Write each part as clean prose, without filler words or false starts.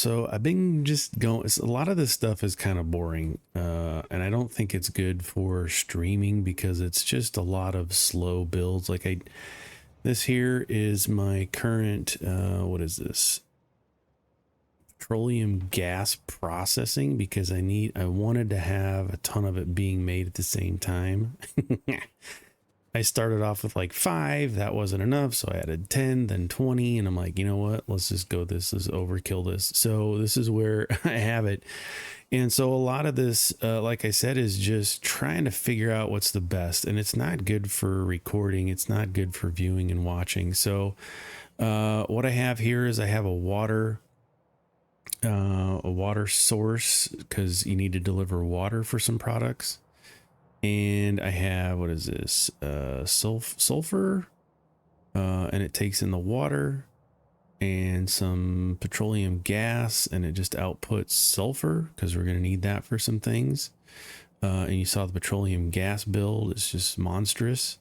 So I've been just going, a lot of this stuff is kind of boring. And I don't think it's good for streaming because it's just a lot of slow builds. This here is my current, what is this? Petroleum gas processing, because I wanted to have a ton of it being made at the same time. I started off with like 5, that wasn't enough, so I added 10, then 20, and I'm like, you know what, let's just go, this is overkill this. So this is where I have it. And so a lot of this, like I said, is just trying to figure out what's the best, and it's not good for recording, it's not good for viewing and watching. So what I have here is I have a water source, because you need to deliver water for some products. And I have, what is this, sulfur, and it takes in the water, and some petroleum gas, and it just outputs sulfur because we're going to need that for some things. And you saw the petroleum gas build, it's just monstrous.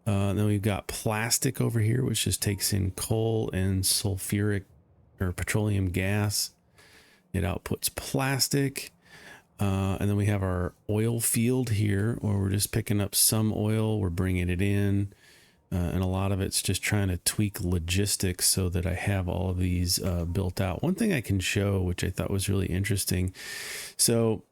Then we've got plastic over here, which just takes in coal and sulfuric or petroleum gas. It outputs plastic. And then we have our oil field here, where we're just picking up some oil, we're bringing it in, and a lot of it's just trying to tweak logistics so that I have all of these built out. One thing I can show, which I thought was really interesting, so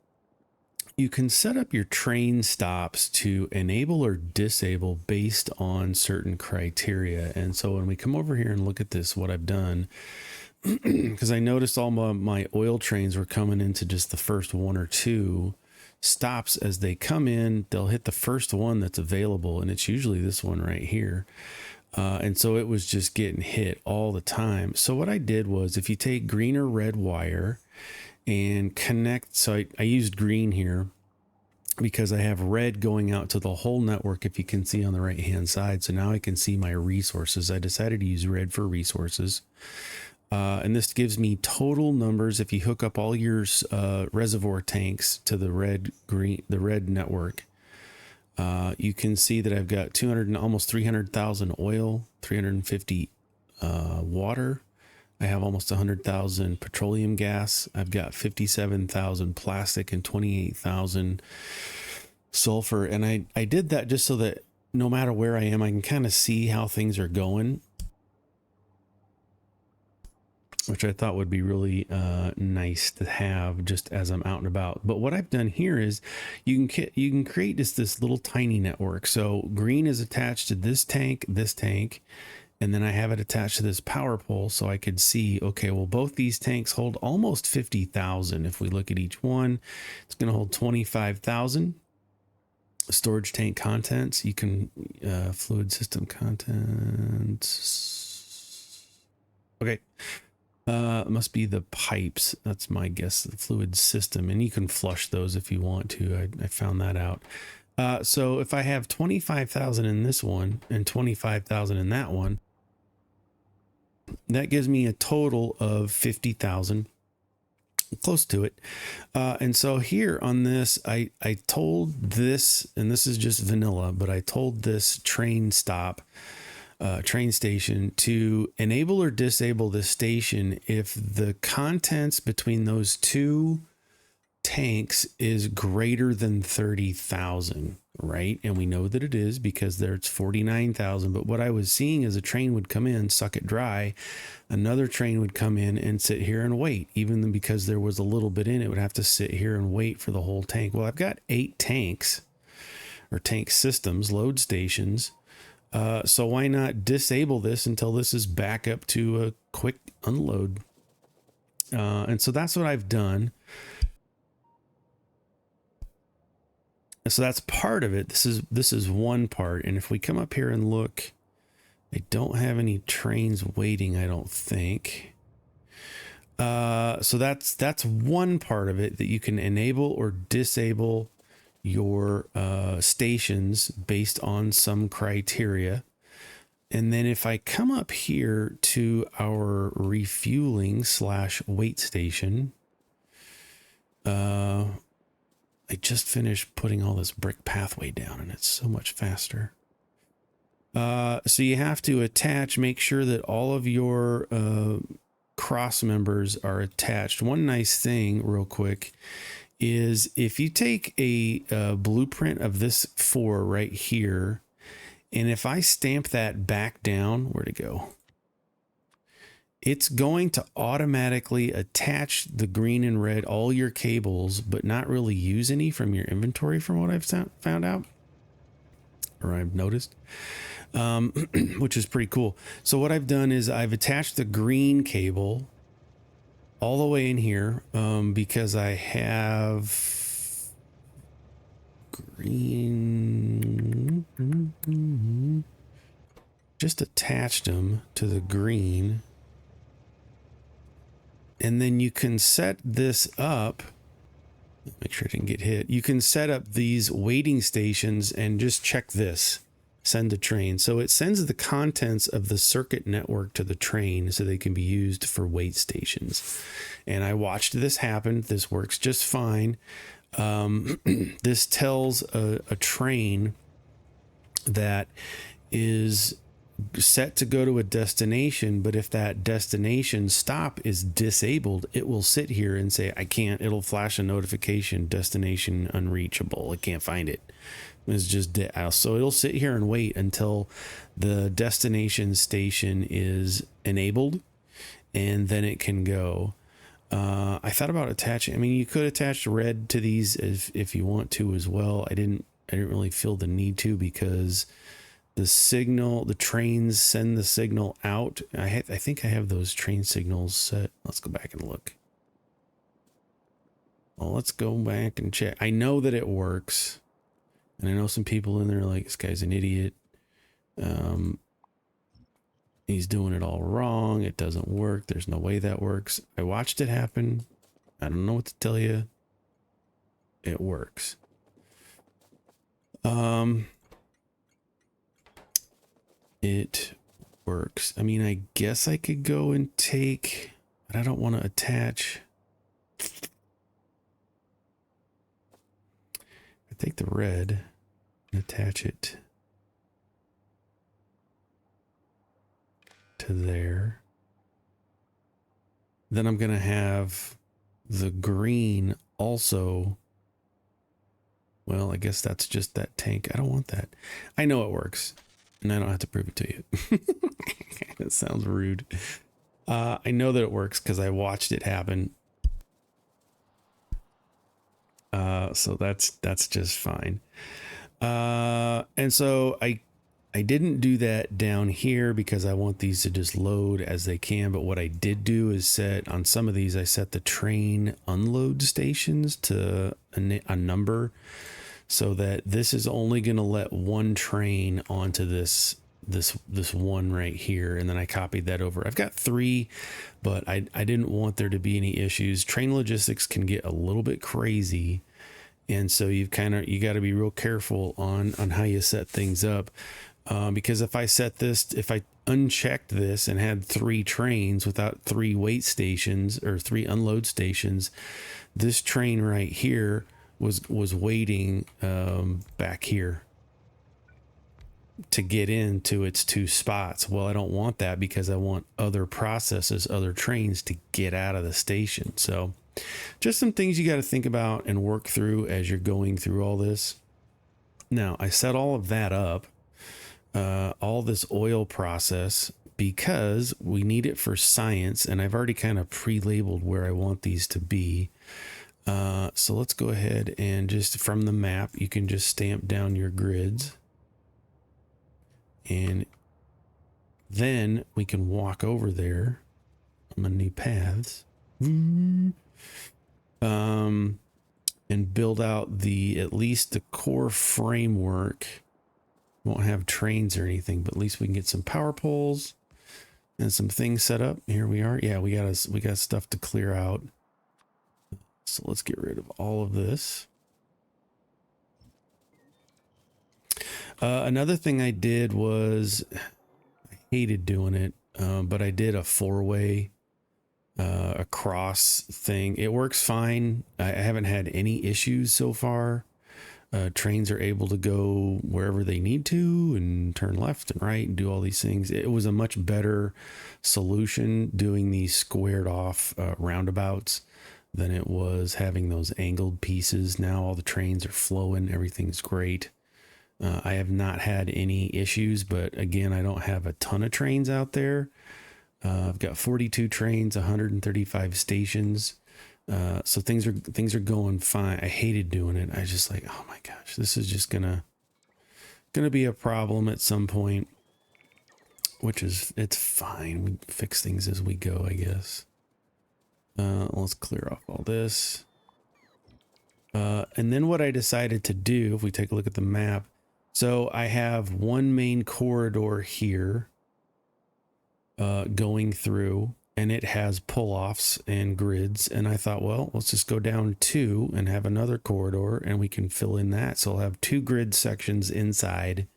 you can set up your train stops to enable or disable based on certain criteria. And so when we come over here and look at this, what I've done, because I noticed all my oil trains were coming into just the first 1 or 2 stops. As they come in, they'll hit the first one that's available, and it's usually this one right here. And so it was just getting hit all the time. So what I did was, if you take green or red wire and connect, so I used green here because I have red going out to the whole network, if you can see on the right hand side. So now I can see my resources. I decided to use red for resources. And this gives me total numbers. If you hook up all your reservoir tanks to the red network, you can see that I've got 200 and almost 300,000 oil, 350 water. I have almost 100,000 petroleum gas. I've got 57,000 plastic and 28,000 sulfur. And I did that just so that no matter where I am, I can kind of see how things are going, which I thought would be really nice to have just as I'm out and about. But what I've done here is you can create just this little tiny network. So green is attached to this tank, and then I have it attached to this power pole, so I could see, okay, well, both these tanks hold almost 50,000. If we look at each one, it's going to hold 25,000. Storage tank contents, you can fluid system contents. Okay. It must be the pipes. That's my guess, the fluid system. And you can flush those if you want to. I found that out. So if I have 25,000 in this one and 25,000 in that one, that gives me a total of 50,000, close to it. And so here on this, I told this, and this is just vanilla, but I told this train station to enable or disable the station if the contents between those 2 tanks is greater than 30,000, right? And we know that it is because there's 49,000. But what I was seeing is a train would come in, suck it dry. Another train would come in and sit here and wait. Even because there was a little bit in it, would have to sit here and wait for the whole tank. Well, I've got 8 tanks, or tank systems, load stations. So why not disable this until this is back up to a quick unload? And so that's what I've done. So that's part of it. This is one part. And if we come up here and look, I don't have any trains waiting, I don't think. So that's one part of it, that you can enable or disable your stations based on some criteria. And then if I come up here to our refueling / wait station, I just finished putting all this brick pathway down, and it's so much faster. So you have to attach, make sure that all of your cross members are attached. One nice thing real quick is if you take a blueprint of this 4 right here, and if I stamp that back down, where'd it go? It's going to automatically attach the green and red, all your cables, but not really use any from your inventory from what I've found out, or I've noticed, which is pretty cool. So what I've done is I've attached the green cable all the way in here because I have green, just attached them to the green. And then you can set this up, make sure it didn't get hit. You can set up these waiting stations and just check this, send to train. So it sends the contents of the circuit network to the train so they can be used for wait stations. And I watched this happen. This works just fine. This tells a train that is set to go to a destination, but if that destination stop is disabled, it will sit here and say, I can't, it'll flash a notification, destination unreachable. I can't find it. It's just so it'll sit here and wait until the destination station is enabled, and then it can go. I thought about attaching, I mean, you could attach red to these if you want to as well. I didn't really feel the need to, because the signal, the trains send the signal out. I think I have those train signals set. Let's go back and look. Well, let's go back and check. I know that it works. And I know some people in there are like, this guy's an idiot. He's doing it all wrong. It doesn't work. There's no way that works. I watched it happen. I don't know what to tell you. It works. It works. I mean, I guess I could go and take, but I don't want to attach. I take the red and attach it to there. Then I'm going to have the green also. Well, I guess that's just that tank. I don't want that. I know it works, and I don't have to prove it to you. That sounds rude. I know that it works because I watched it happen. So that's just fine. And so I didn't do that down here because I want these to just load as they can. But what I did do is set on some of these, I set the train unload stations to a number, so that this is only going to let one train onto this one right here. And then I copied that over. I've got 3, but I didn't want there to be any issues. Train logistics can get a little bit crazy. And so you got to be real careful on how you set things up. Because if I unchecked this and had 3 trains without 3 wait stations or 3 unload stations, this train right here was waiting back here to get into its 2 spots. Well, I don't want that because I want other processes, other trains to get out of the station. So just some things you got to think about and work through as you're going through all this. Now, I set all of that up, all this oil process, because we need it for science, and I've already kind of pre-labeled where I want these to be. So let's go ahead and just from the map, you can just stamp down your grids, and then we can walk over there on my new paths, and build out at least the core framework. Won't have trains or anything, but at least we can get some power poles and some things set up. Here we are. Yeah, we got stuff to clear out. So let's get rid of all of this. Another thing I did was, I hated doing it, but I did a 4-way across thing. It works fine. I haven't had any issues so far. trains are able to go wherever they need to and turn left and right and do all these things. It was a much better solution doing these squared off roundabouts than it was having those angled pieces. Now all the trains are flowing. Everything's great. I have not had any issues, but again, I don't have a ton of trains out there. I've got 42 trains, 135 stations. So things are going fine. I hated doing it. I just like, oh my gosh, this is just gonna be a problem at some point, which is, it's fine. We fix things as we go, I guess. Let's clear off all this. And then what I decided to do, if we take a look at the map, so I have one main corridor here, going through, and it has pull-offs and grids, and I thought, well, let's just go down 2 and have another corridor and we can fill in that. So I'll have 2 grid sections inside,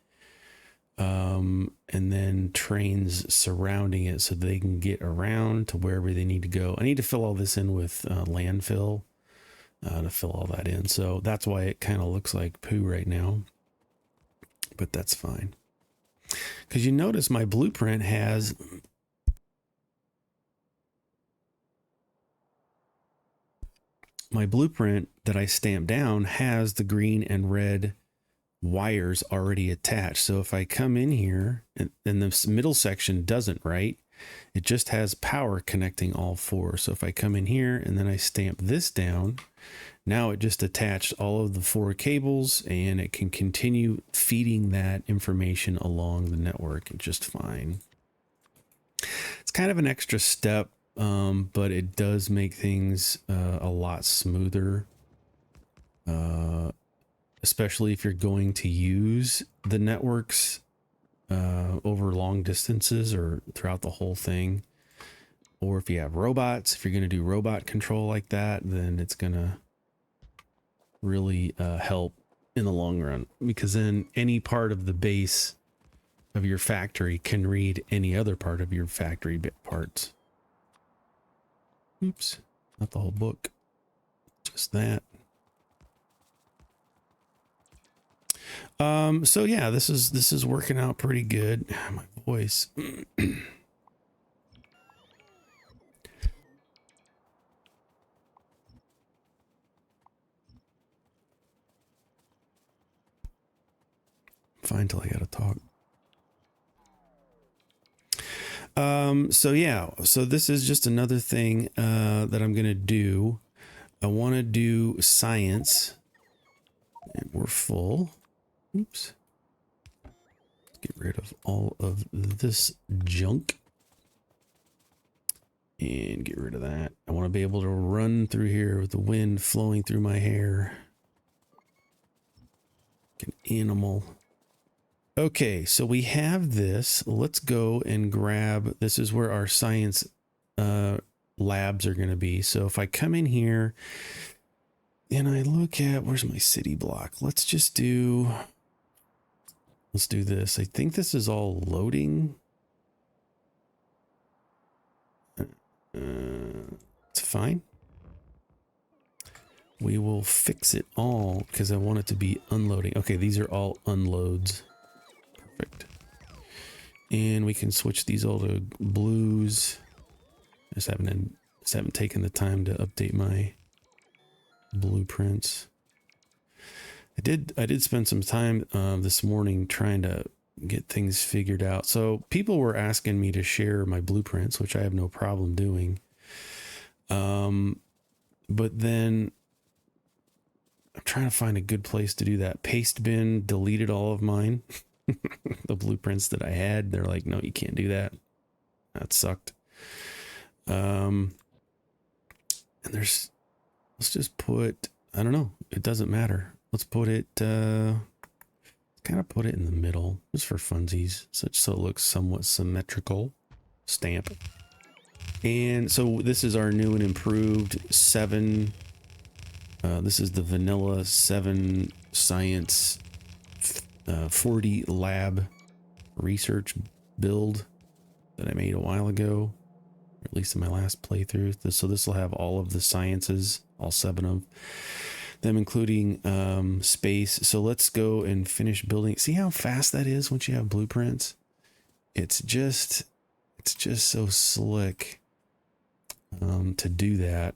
and then trains surrounding it so they can get around to wherever they need to go. I need to fill all this in with landfill to fill all that in, so that's why it kind of looks like poo right now, but that's fine. Because you notice my blueprint has that I stamped down has the green and red wires already attached. So if I come in here and the middle section doesn't, right? It just has power connecting all 4. So if I come in here and then I stamp this down, now it just attached all of the 4 cables and it can continue feeding that information along the network just fine. It's kind of an extra step, but it does make things a lot smoother, especially if you're going to use the networks over long distances or throughout the whole thing. Or if you have robots, if you're going to do robot control like that, then it's going to really help in the long run, because then any part of the base of your factory can read any other part of your factory bit parts. Oops, not the whole book, just that. So yeah, this is working out pretty good. My voice. Fine till I gotta talk. So yeah, so this is just another thing that I'm gonna do. I want to do science, and we're full. Oops. Get rid of all of this junk and get rid of that. I want to be able to run through here with the wind flowing through my hair like an animal. Okay, so we have this. Let's go and grab, this is where our science labs are going to be. So if I come in here and I look at, where's my city block? Let's do this. I think this is all loading. It's fine. We will fix it all because I want it to be unloading. Okay, these are all unloads. Perfect. And we can switch these all to blues. I just haven't taken the time to update my blueprints. I did spend some time this morning trying to get things figured out. So people were asking me to share my blueprints, which I have no problem doing. But then I'm trying to find a good place to do that. Pastebin deleted all of mine. The blueprints that I had, they're like, no, you can't do that. That sucked. And let's just put, I don't know, it doesn't matter. Let's put it, kind of put it in the middle, just for funsies, so it looks somewhat symmetrical. Stamp. And so this is our new and improved 7. This is the vanilla 7 science 40 lab research build that I made a while ago, or at least in my last playthrough. So this will have all of the sciences, all 7 of them. them including space. So let's go and finish building. See how fast that is once you have blueprints? It's just so slick to do that.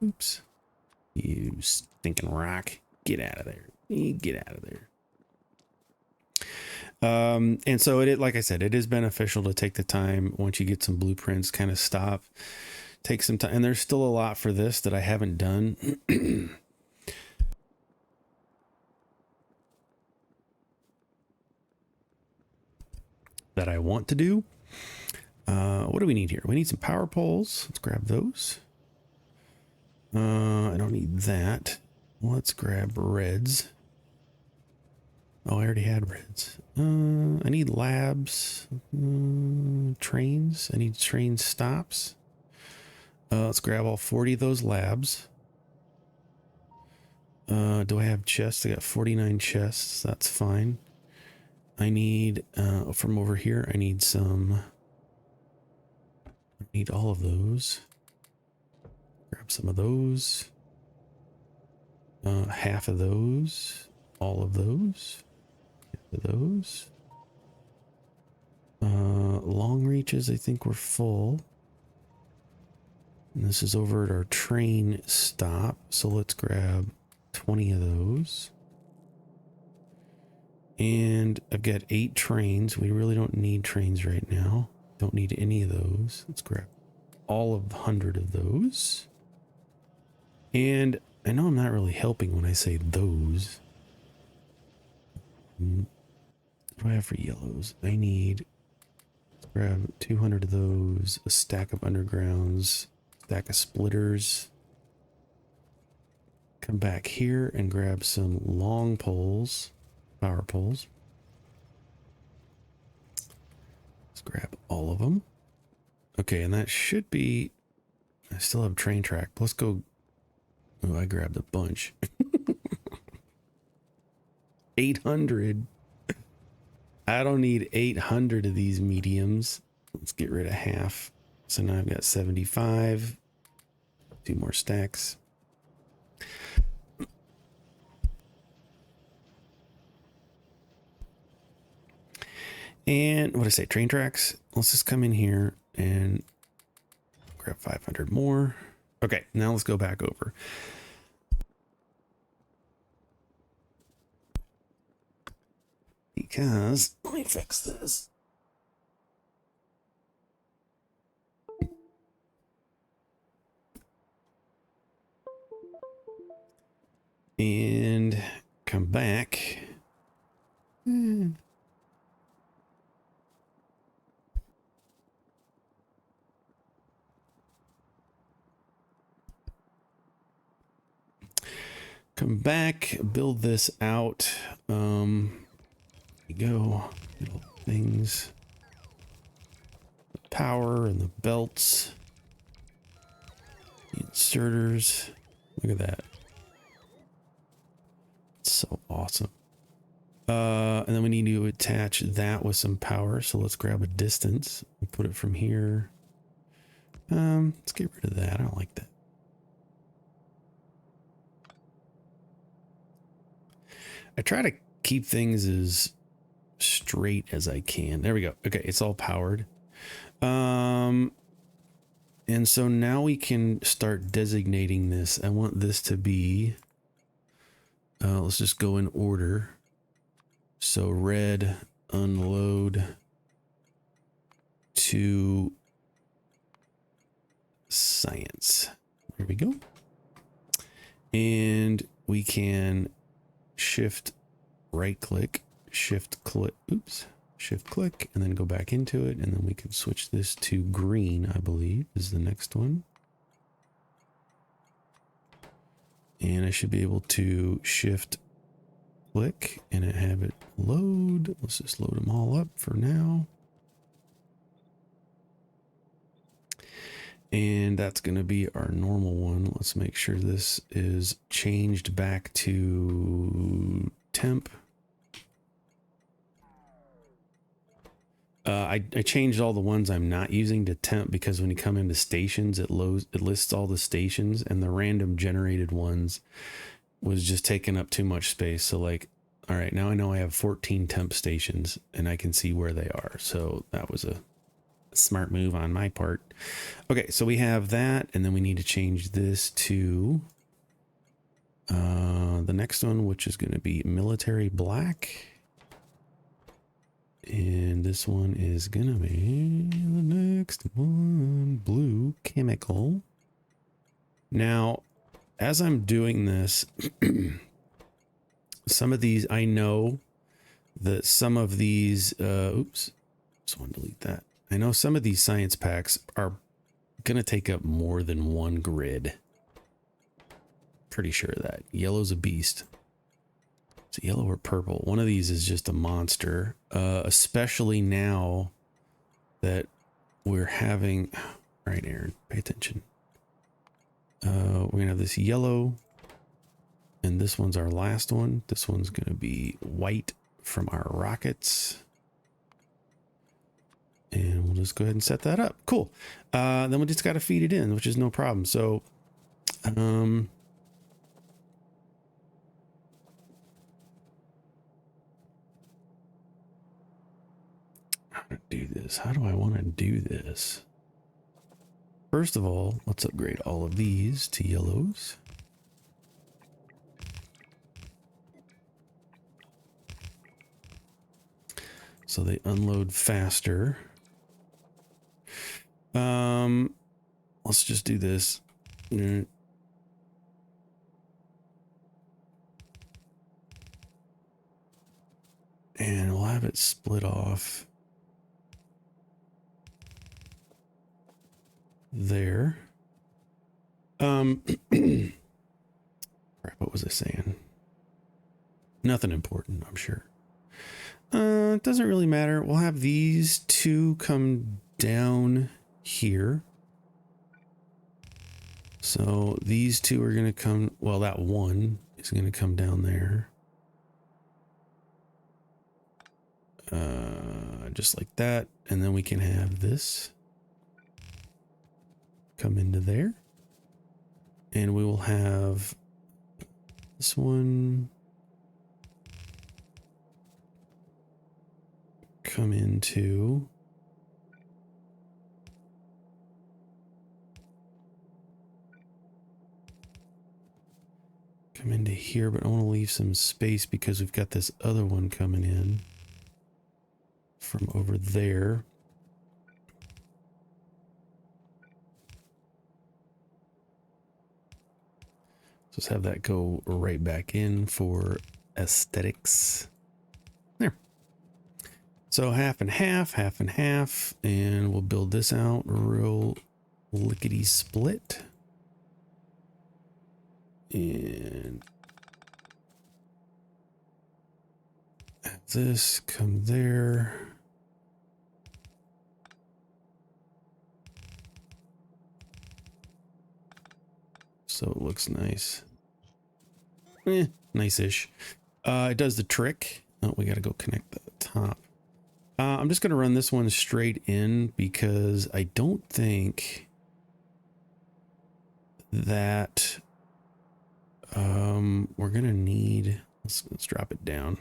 Oops. You stinking rock. Get out of there. Get out of there. And so like I said, it is beneficial to take the time once you get some blueprints, kind of stop, take some time. And there's still a lot for this that I haven't done. That I want to do. What do we need here? We need some power poles. Let's grab those. I don't need that. Let's grab reds. Oh, I already had reds. I need labs. Trains. I need train stops. Let's grab all 40 of those labs. Do I have chests? I got 49 chests. That's fine. I need, from over here, I need all of those. Grab some of those. Half of those. All of those. Half of those. Long reaches, I think we're full. And this is over at our train stop. So let's grab 20 of those. And I've got 8 trains. We really don't need trains right now. Don't need any of those. Let's grab all of 100 of those. And I know I'm not really helping when I say those. What do I have for yellows? I need, let's grab 200 of those, a stack of undergrounds, stack of splitters. Come back here and grab some long poles, power poles. Let's grab all of them. Okay, and that should be, I still have train track. Let's go. Oh, I grabbed a bunch. 800. I don't need 800 of these mediums. Let's get rid of half. So now I've got 75. 2 more stacks. And what did I say? Train tracks. Let's just come in here and grab 500 more. Okay, now let's go back over. Because let me fix this. And come back. Come back, build this out. There you go. Build things. The power and the belts. The inserters. Look at that. It's so awesome. And then we need to attach that with some power. So let's grab a distance and put it from here. Let's get rid of that. I don't like that. I try to keep things as straight as I can. There we go. Okay, it's all powered. And so now we can start designating this. I want this to be, let's just go in order. So red, unload to science. There we go. And we can shift right click, shift click, shift click, and then go back into it. And then we can switch this to green, I believe is the next one. And I should be able to shift click and have it load. Let's just load them all up for now. And that's going to be our normal one. Let's make sure this is changed back to temp. I changed all the ones I'm not using to temp because when you come into stations, it lists all the stations, and the random generated ones was just taking up too much space. So like, all right, now I know I have 14 temp stations and I can see where they are. So that was a smart move on my part. Okay, so we have that, and then we need to change this to the next one, which is going to be military black. And this one is going to be the next one, blue chemical. Now, as I'm doing this, some of these, I know that some of these, oops, just want to delete that. I know some of these science packs are going to take up more than one grid. Pretty sure of that. Yellow's a beast. It's yellow or purple. One of these is just a monster, especially now that we're having, all right, Aaron, pay attention. We're going to have this yellow, and this one's our last one. This one's going to be white from our rockets. And we'll just go ahead and set that up. Cool. Then we just got to feed it in, which is no problem. So, how to do this? How do I want to do this? First of all, let's upgrade all of these to yellows. So they unload faster. Let's just do this. And we'll have it split off there. Crap, what was I saying? Nothing important, I'm sure. It doesn't really matter. We'll have these two come down here. So these two are going to come, well, that one is going to come down there. Just like that. And then we can have this come into there. And we will have this one come into here, but I want to leave some space because we've got this other one coming in from over there. Just have that go right back in for aesthetics. There. So half and half, and we'll build this out real lickety split. And have this come there. So it looks nice. Nice-ish. It does the trick. Oh, we got to go connect the top. I'm just going to run this one straight in because I don't think that we're going to need, let's drop it down.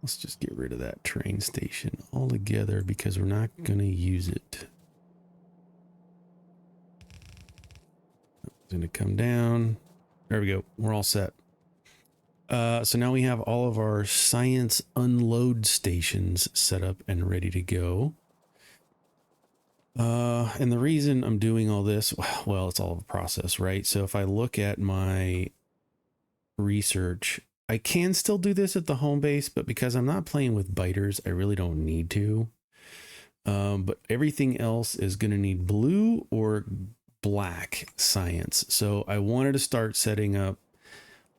Let's just get rid of that train station altogether because we're not going to use it. It's going to come down. There we go. We're all set. So now we have all of our science unload stations set up and ready to go. And the reason I'm doing all this, well, it's all of a process, right? So if I look at my research, I can still do this at the home base, but because I'm not playing with biters, I really don't need to. But everything else is going to need blue or black science. So I wanted to start setting up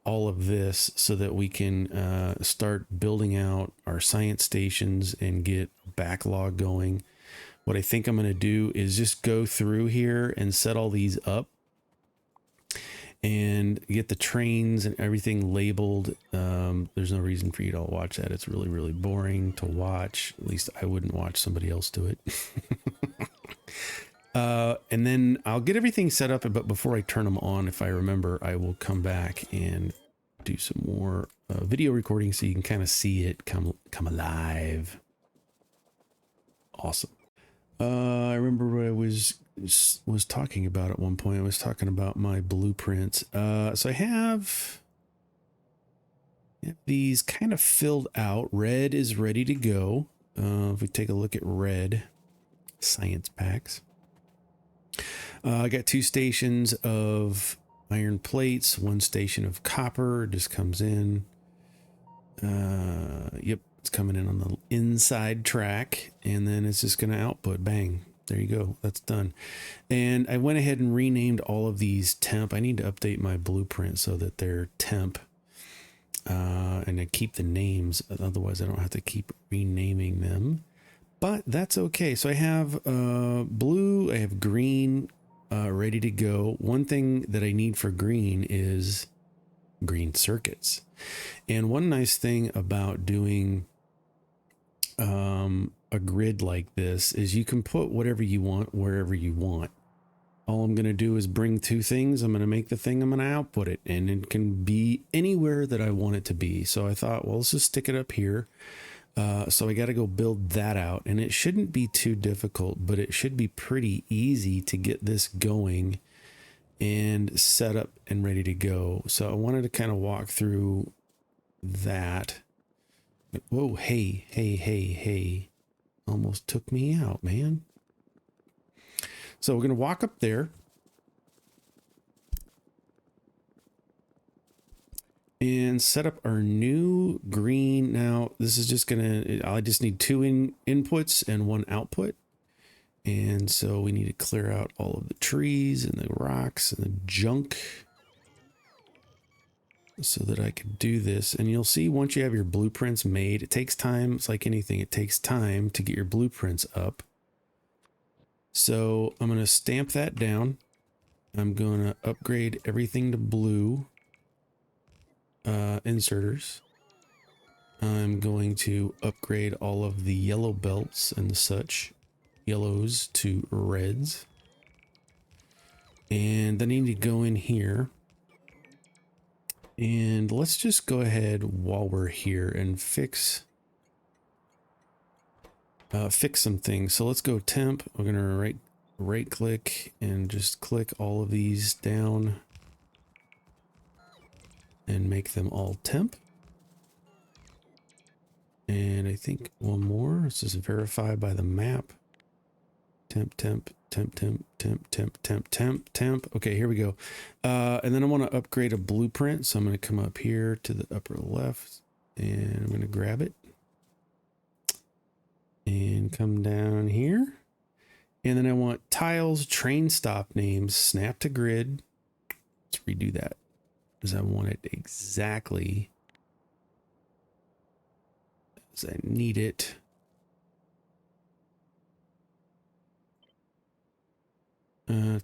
all of this so that we can start building out our science stations and get backlog going. What I think I'm going to do is just go through here and set all these up and get the trains and everything labeled. There's no reason for you to watch that. It's really, really boring to watch. At least I wouldn't watch somebody else do it. And then I'll get everything set up, but before I turn them on, if I remember, I will come back and do some more video recording so you can kind of see it come alive. Awesome. I remember what I was talking about at one point. I was talking about my blueprints. So I have these kind of filled out. Red is ready to go. If we take a look at red science packs, I got 2 stations of iron plates, 1 station of copper. It just comes in. Yep, it's coming in on the inside track, and then it's just going to output. Bang. There you go. That's done. And I went ahead and renamed all of these temp. I need to update my blueprint so that they're temp. And I keep the names. Otherwise, I don't have to keep renaming them. But that's okay. So I have blue. I have green ready to go. One thing that I need for green is green circuits. And one nice thing about doing a grid like this is you can put whatever you want wherever you want. All I'm going to do is bring 2 things. I'm going to make the thing, I'm going to output it, and it can be anywhere that I want it to be. So I thought, well, let's just stick it up here. So I got to go build that out, and it shouldn't be too difficult, but it should be pretty easy to get this going and set up and ready to go. So I wanted to kind of walk through that. Whoa, hey. Almost took me out, man. So we're going to walk up there. And set up our new green. Now, this is just I just need 2 inputs and 1 output. And so we need to clear out all of the trees and the rocks and the junk so that I can do this. And you'll see once you have your blueprints made, it takes time. It's like anything. It takes time to get your blueprints up. So I'm going to stamp that down. I'm going to upgrade everything to blue inserters. I'm going to upgrade all of the yellow belts and such yellows to reds. And then I need to go in here. And let's just go ahead while we're here and fix some things. So let's go temp. We're gonna right click and just click all of these down and make them all temp. And I think one more. Let's just verify by the map. Temp. Okay, here we go. And then I want to upgrade a blueprint. So I'm going to come up here to the upper left and I'm going to grab it and come down here. And then I want tiles, train stop names, snap to grid. Let's redo that because I want it exactly as I need it.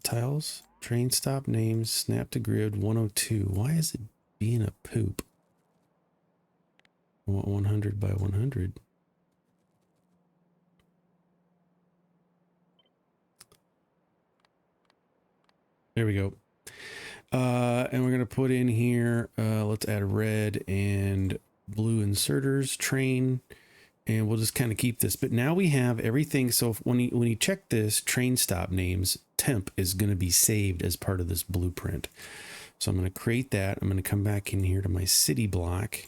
Tiles, train stop names, snap to grid 102. Why is it being a poop? I want 100 by 100. There we go. And we're going to put in here, let's add red and blue inserters, train, and we'll just kind of keep this. But now we have everything. So when you check this, train stop names, temp is going to be saved as part of this blueprint. So I'm going to create that. I'm going to come back in here to my city block.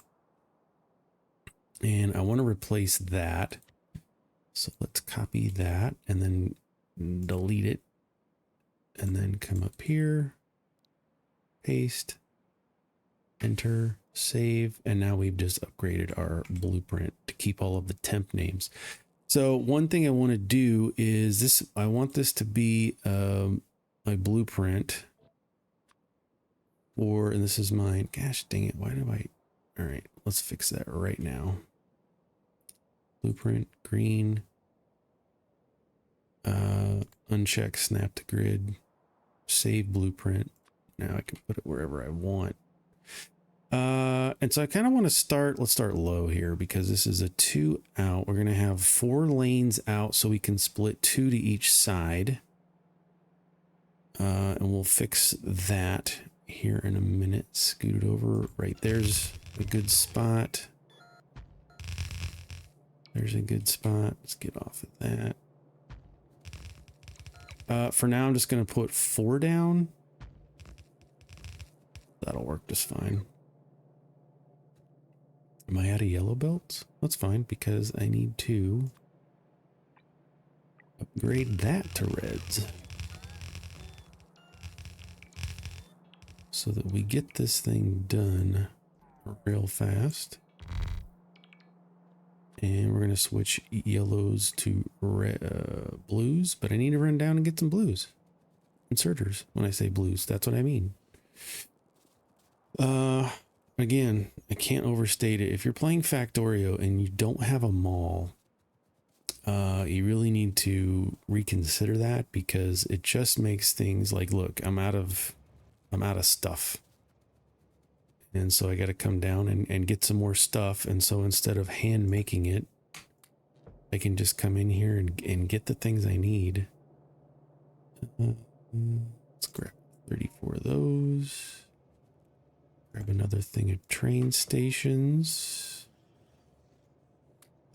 And I want to replace that. So let's copy that and then delete it. And then come up here, paste, enter, save. And now we've just upgraded our blueprint to keep all of the temp names. So one thing I want to do is this. I want this to be my blueprint. And this is mine. Gosh dang it. Why do I? All right, let's fix that right now. Blueprint, green. Uncheck snap to grid. Save blueprint. Now I can put it wherever I want. And so I kind of want to let's start low here because this is a 2 out. We're going to have 4 lanes out so we can split 2 to each side. And we'll fix that here in a minute. Scoot it over. Right there's a good spot. There's a good spot. Let's get off of that. For now, I'm just going to put 4 down. That'll work just fine. Am I out of yellow belts? That's fine, because I need to upgrade that to reds. So that we get this thing done real fast. And we're going to switch yellows to blues, but I need to run down and get some blues. Inserters. When I say blues, that's what I mean. Again, I can't overstate it. If you're playing Factorio and you don't have a mall, you really need to reconsider that, because it just makes things like, look, I'm out of stuff. And so I got to come down and get some more stuff. And so instead of hand making it, I can just come in here and get the things I need. Let's grab 34 of those. Grab another thing of train stations.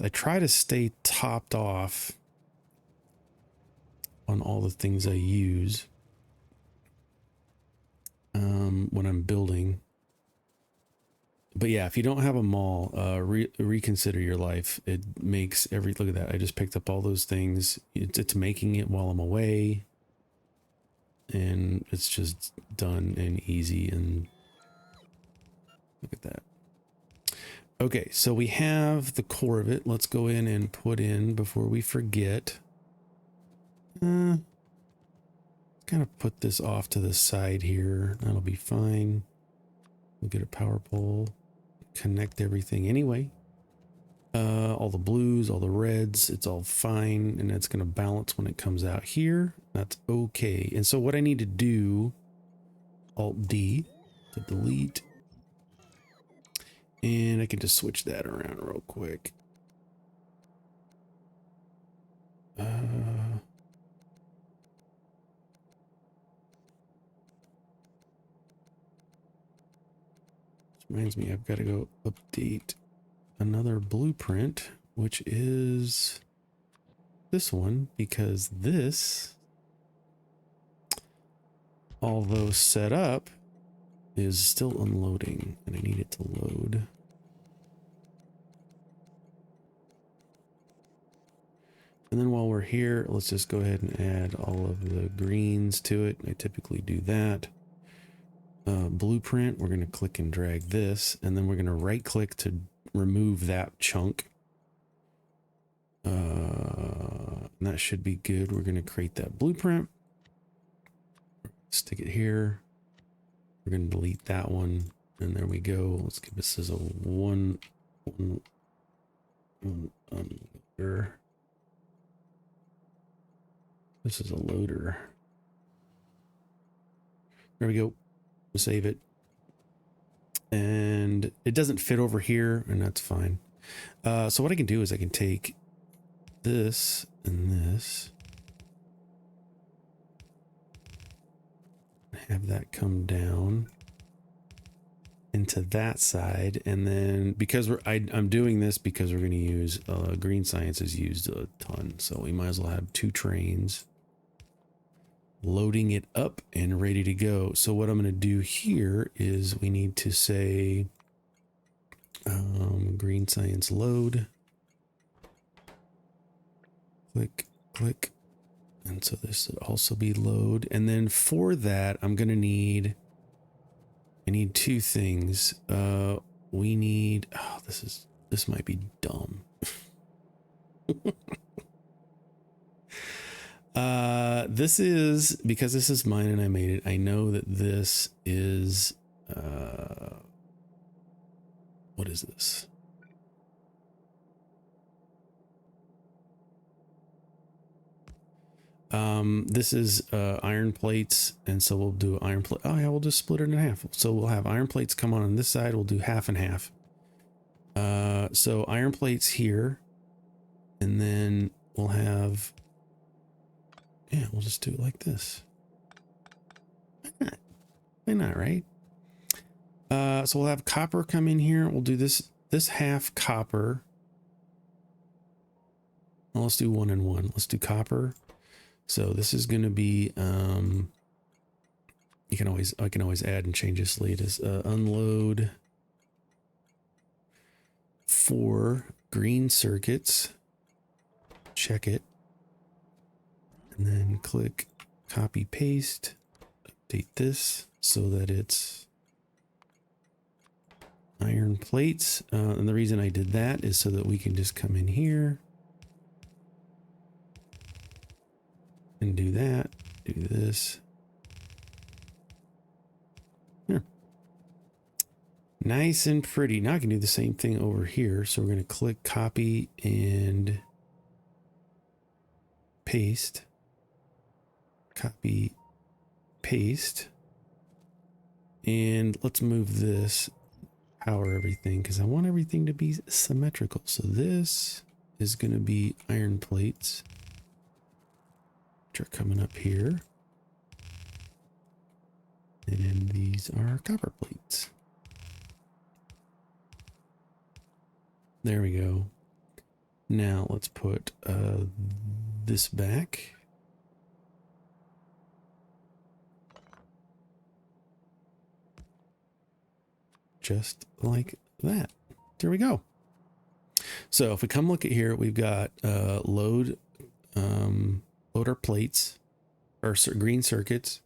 I try to stay topped off on all the things I use when I'm building. But yeah, if you don't have a mall, reconsider your life. It makes look at that. I just picked up all those things. It's making it while I'm away. And it's just done and easy, and look at that. Okay, so we have the core of it. Let's go in and put in, before we forget. Kind of put this off to the side here. That'll be fine. We'll get a power pole. Connect everything anyway. All the blues, all the reds, it's all fine, and it's going to balance when it comes out here. That's okay. And so what I need to do, Alt D to delete, and I can just switch that around real quick. This reminds me, I've got to go update another blueprint, which is this one, because this, although set up, is still unloading, and I need it to load. And then while we're here, let's just go ahead and add all of the greens to it. I typically do that. Blueprint, we're going to click and drag this, and then we're going to right click to remove that chunk. And that should be good. We're going to create that blueprint. Stick it here. We're going to delete that one, and there we go. Let's give this as a one loader. This is a loader. There we go. Save it. And it doesn't fit over here, and that's fine. So what I can do is I can take this and this, have that come down into that side, and then because I'm doing this because we're going to use green science is used a ton, so we might as well have 2 trains loading it up and ready to go. So what I'm going to do here is we need to say green science load, click, and so this would also be load. And then for that, I need 2 this might be dumb. This is, because this is mine and I made it, I know that this is, what is this? This is iron plates, and so we'll do iron plate. Oh yeah, we'll just split it in half. So we'll have iron plates come on this side. We'll do half and half. So iron plates here, and then we'll have, yeah, we'll just do it like this. Why not, right? So we'll have copper come in here. We'll do this half copper. Well, let's do 1 and 1. Let's do copper. So this is going to be, I can always add and change this latest, unload 4 green circuits. Check it. And then click copy paste, update this so that it's iron plates. And the reason I did that is so that we can just come in here and do that, do this. Here. Nice and pretty. Now I can do the same thing over here. So we're going to click copy and paste. Copy, paste. And let's move this, power everything, because I want everything to be symmetrical. So this is going to be iron plates, which are coming up here. And these are copper plates. There we go. Now let's put this back. Just like that. There we go. So if we come look at here, we've got load our plates, or green circuits.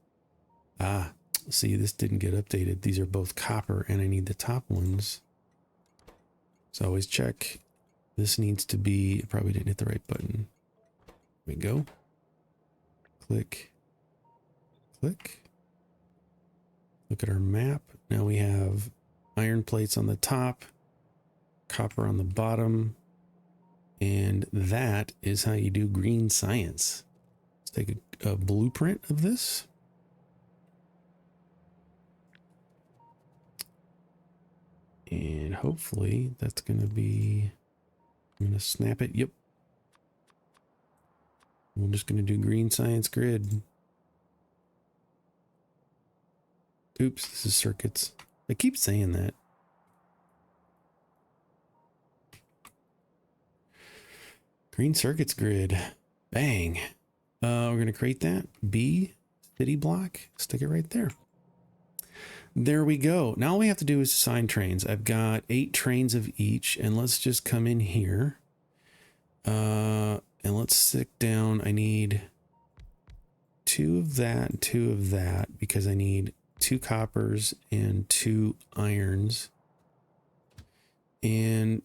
See, this didn't get updated. These are both copper, and I need the top ones. So always check. This needs to be, I probably didn't hit the right button. There we go. Click, click. Look at our map. Now we have iron plates on the top, copper on the bottom, and that is how you do green science. Let's take a blueprint of this. And hopefully that's going to be, I'm going to snap it. Yep. We're just going to do green science grid. Oops, this is circuits. I keep saying that. Green circuits grid. Bang. We're going to create that. B, city block. Stick it right there. There we go. Now all we have to do is assign trains. I've got 8 trains of each, and let's just come in here. And let's stick down. I need 2 of that and 2 of that because I need 2 coppers and 2 irons. And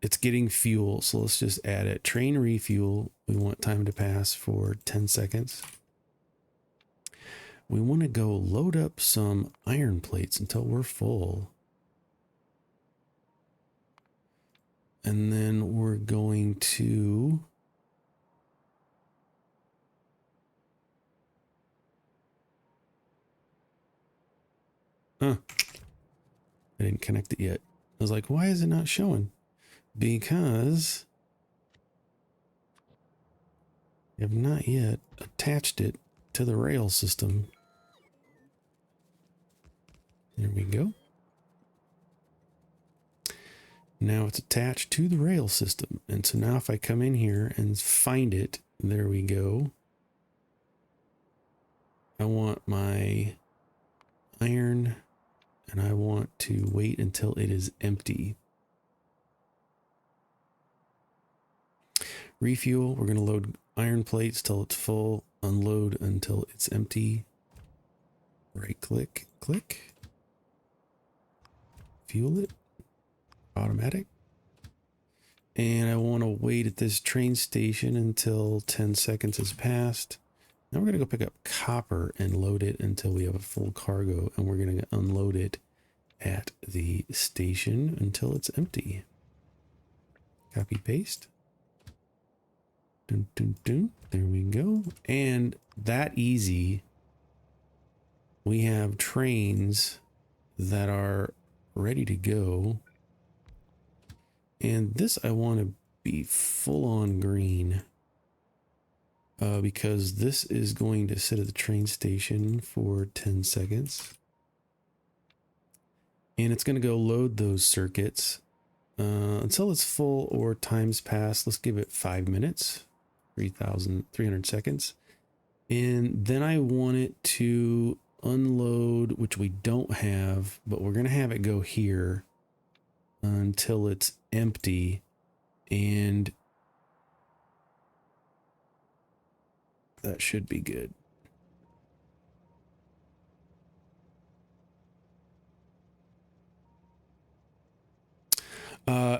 it's getting fuel, so let's just add it. Train refuel. We want time to pass for 10 seconds. We want to go load up some iron plates until we're full. And then we're going to I didn't connect it yet. I was like, why is it not showing? Because I have not yet attached it to the rail system. There we go. Now it's attached to the rail system. And so now if I come in here and find it, there we go. I want my iron and I want to wait until it is empty. Refuel, we're going to load iron plates till it's full, unload until it's empty. Right click, click. Fuel it. Automatic. And I want to wait at this train station until 10 seconds has passed. Now we're going to go pick up copper and load it until we have a full cargo, and we're going to unload it at the station until it's empty. Copy paste. Dun, dun, dun. There we go. And that easy, we have trains that are ready to go. And this I want to be full on green because this is going to sit at the train station for 10 seconds. And it's going to go load those circuits until it's full or time's passed. Let's give it 5 minutes, 3,300 seconds. And then I want it to unload, which we don't have, but we're going to have it go here until it's empty. And that should be good.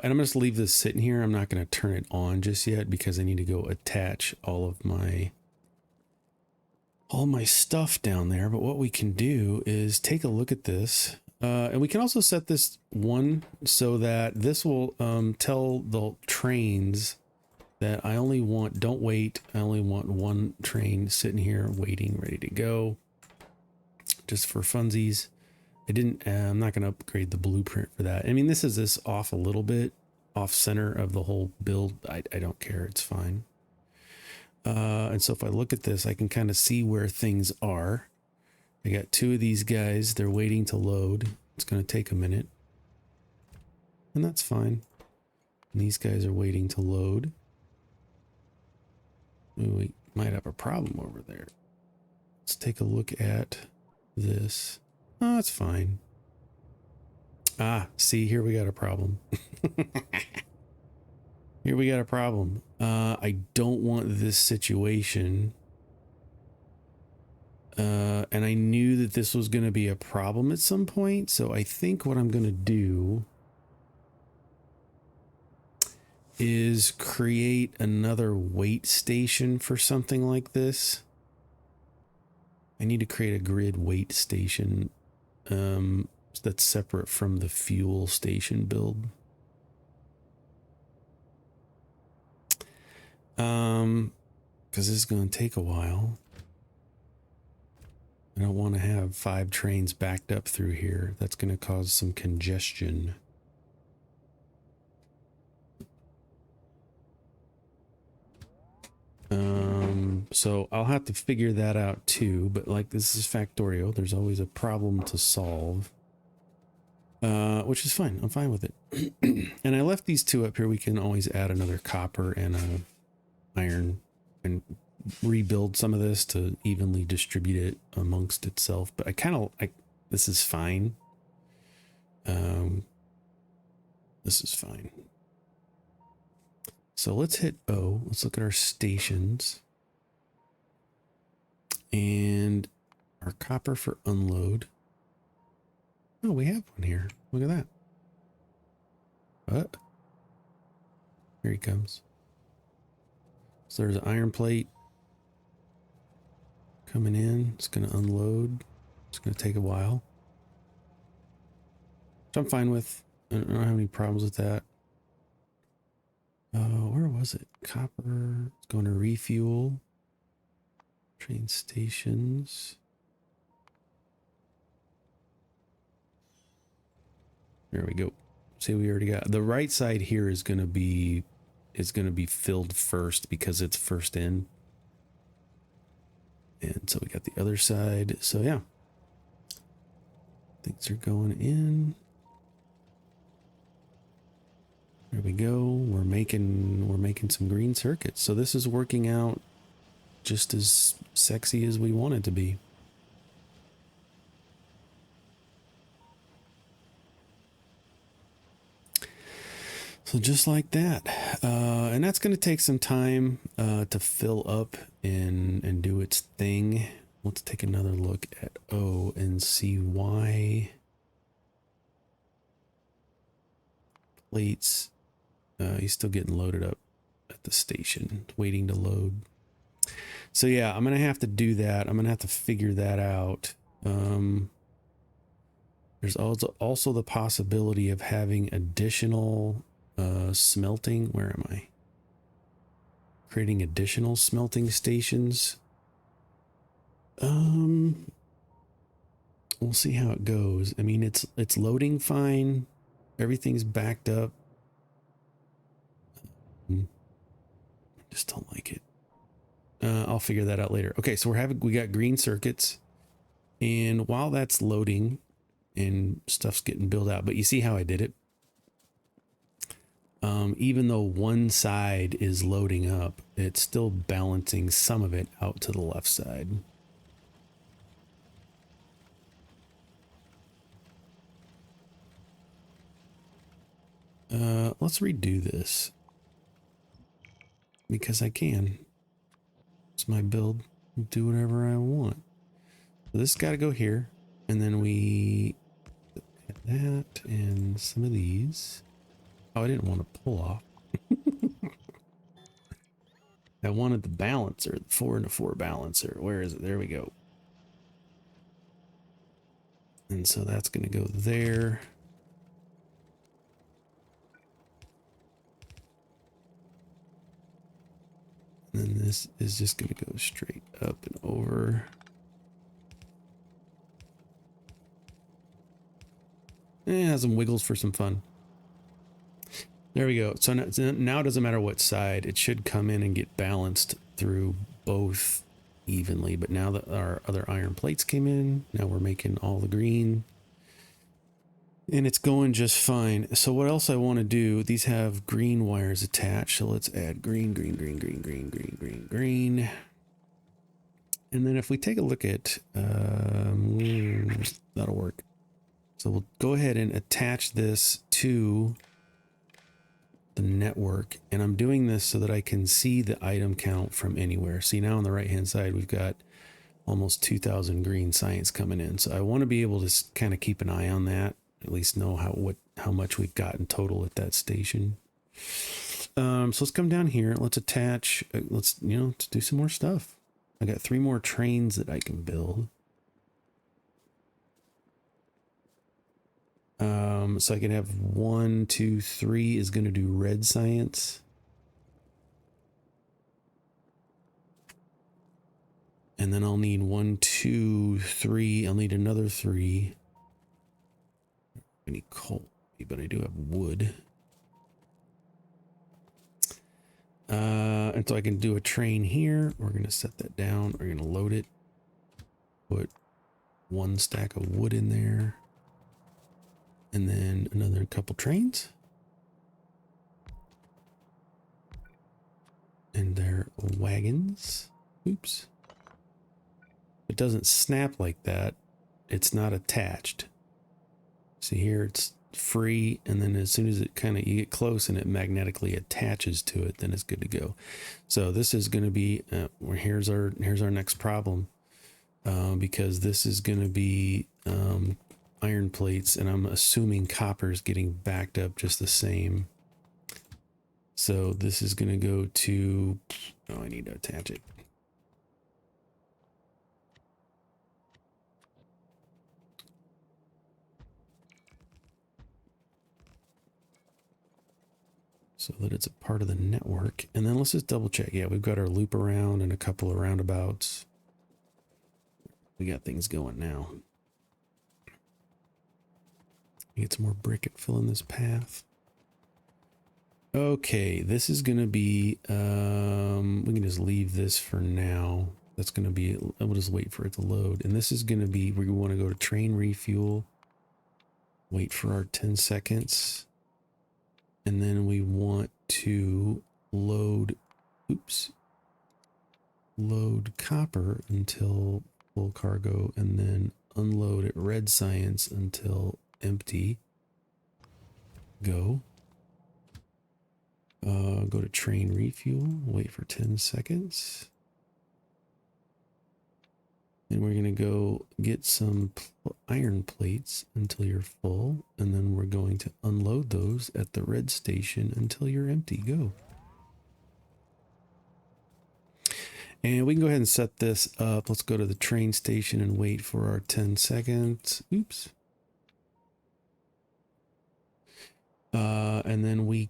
And I'm just leave this sitting here. I'm not going to turn it on just yet because I need to go attach all my stuff down there. But what we can do is take a look at this. And we can also set this one so that this will tell the trains that I only want, don't wait. I only want one train sitting here waiting, ready to go. Just for funsies. I'm not going to upgrade the blueprint for that. I mean, this is off a little bit, off center of the whole build. I don't care. It's fine. And so if I look at this, I can kind of see where things are. I got 2 of these guys. They're waiting to load. It's going to take a minute. And that's fine. And these guys are waiting to load. Ooh, we might have a problem over there. Let's take a look at this. Oh, that's fine. Ah, see, here we got a problem. Here we got a problem. I don't want this situation. And I knew that this was going to be a problem at some point. So I think what I'm going to do is create another wait station for something like this. I need to create a grid wait station that's separate from the fuel station build. Because this is going to take a while. I don't want to have 5 trains backed up through here. That's going to cause some congestion. So I'll have to figure that out too, but like this is Factorio, there's always a problem to solve. Which is fine. I'm fine with it. And I left these 2 up here. We can always add another copper and a iron and rebuild some of this to evenly distribute it amongst itself. But this is fine. This is fine. So let's hit O. Let's look at our stations. And our copper for unload. Oh, we have one here. Look at that. What? Here he comes. So there's an iron plate coming in. It's going to unload. It's going to take a while. Which I'm fine with. I don't have any problems with that. Where was it? Copper. It's going to refuel. Train stations. There we go. See, we already got the right side here is going to be filled first because it's first in. And so we got the other side. So yeah. Things are going in. There we go. We're making some green circuits. So this is working out just as sexy as we want it to be. So just like that. And that's going to take some time to fill up and do its thing. Let's take another look at O and see why plates. He's still getting loaded up at the station, waiting to load. So yeah, I'm going to have to do that. I'm going to have to figure that out. There's also the possibility of having additional smelting. Where am I? Creating additional smelting stations. We'll see how it goes. I mean, it's loading fine. Everything's backed up. I just don't like it. I'll figure that out later. Okay, so we got green circuits, and while that's loading and stuff's getting built out. But you see how I did it? Even though one side is loading up, it's still balancing some of it out to the left side. Let's redo this because I can. It's my build. Do whatever I want. So this got to go here, and then we add that and some of these. Oh, I didn't want to pull off. I wanted the balancer, the 4 and a 4 balancer. Where is it? There we go. And so that's going to go there. And then this is just going to go straight up and over. It has some wiggles for some fun. There we go. So now it doesn't matter what side. It should come in and get balanced through both evenly. But now that our other iron plates came in, now we're making all the green. And it's going just fine. So what else I want to do, these have green wires attached. So let's add green, green, green, green, green, green, green, green. And then if we take a look at, that'll work. So we'll go ahead and attach this to the network. And I'm doing this so that I can see the item count from anywhere. See, now on the right hand side, we've got almost 2,000 green science coming in. So I want to be able to kind of keep an eye on that. At least know how much we've got in total at that station. So let's come down here. Let's attach. Let's do some more stuff. I got 3 more trains that I can build. So I can have 1, 2, 3 is going to do red science. And then I'll need 1, 2, 3. I'll need another 3. I need coal, but I do have wood. And so I can do a train here. We're going to set that down. We're going to load it. Put 1 stack of wood in there. And then another couple trains. And they're wagons. Oops. It doesn't snap like that. It's not attached. See here, it's free, and then as soon as it you get close and it magnetically attaches to it, then it's good to go. So this is going to be here's our next problem, because this is going to be iron plates, and I'm assuming copper is getting backed up just the same. So this is going to go to, oh, I need to attach it. So that it's a part of the network. And then let's just double check. Yeah, we've got our loop around and a couple of roundabouts. We got things going now. Get some more brick and fill in this path. Okay, this is going to be, we can just leave this for now. That's going to be, we'll just wait for it to load. And this is going to be, we want to go to train refuel. Wait for our 10 seconds. And then we want to load, load copper until full cargo, and then unload at red science until empty. Go. Go to train refuel, wait for 10 seconds. And we're going to go get some iron plates until you're full. And then we're going to unload those at the red station until you're empty. Go. And we can go ahead and set this up. Let's go to the train station and wait for our 10 seconds. Oops. And then we're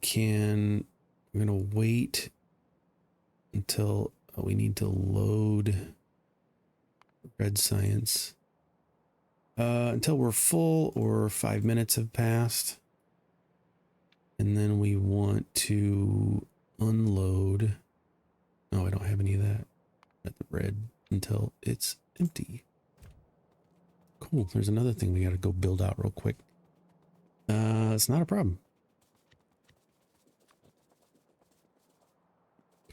going to wait until we need to load red science until we're full or 5 minutes have passed. And then we want to unload. No, I don't have any of that at the red until it's empty. Cool. There's another thing we got to go build out real quick. It's not a problem.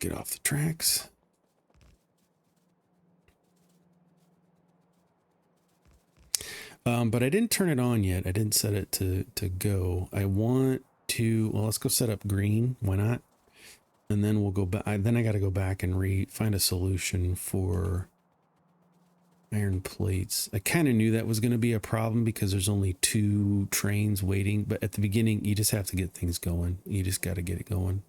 Get off the tracks. But I didn't turn it on yet. I didn't set it to go. I want to, well, let's go set up green. Why not? And then we'll go back. Then I got to go back and find a solution for iron plates. I kind of knew that was going to be a problem because there's only 2 trains waiting. But at the beginning, you just have to get things going. You just got to get it going.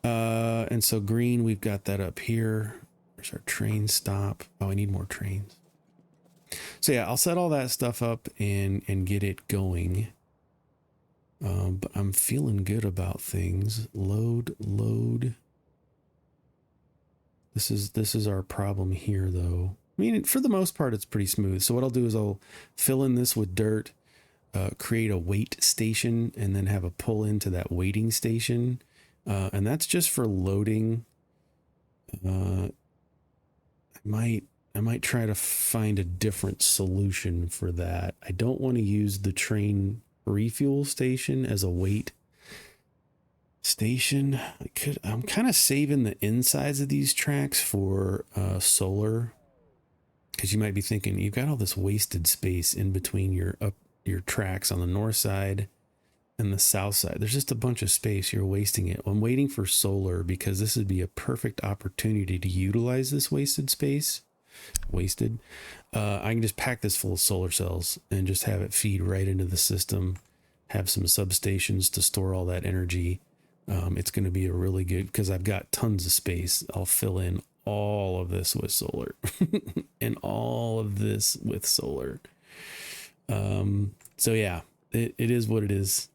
And so green, we've got that up here. There's our train stop. Oh, I need more trains. So yeah, I'll set all that stuff up and get it going. But I'm feeling good about things. Load. This is our problem here, though. I mean, for the most part, it's pretty smooth. So what I'll do is I'll fill in this with dirt, create a wait station, and then have a pull into that waiting station. And that's just for loading. I might try to find a different solution for that. I don't want to use the train refuel station as a wait station. I'm kind of saving the insides of these tracks for solar, because you might be thinking you've got all this wasted space in between your tracks on the north side and the south side. There's just a bunch of space. You're wasting it. I'm waiting for solar because this would be a perfect opportunity to utilize this wasted space. I can just pack this full of solar cells and just have it feed right into the system, have some substations to store all that energy. It's going to be a really good, because I've got tons of space. I'll fill in all of this with solar and all of this with solar. So yeah, it is what it is.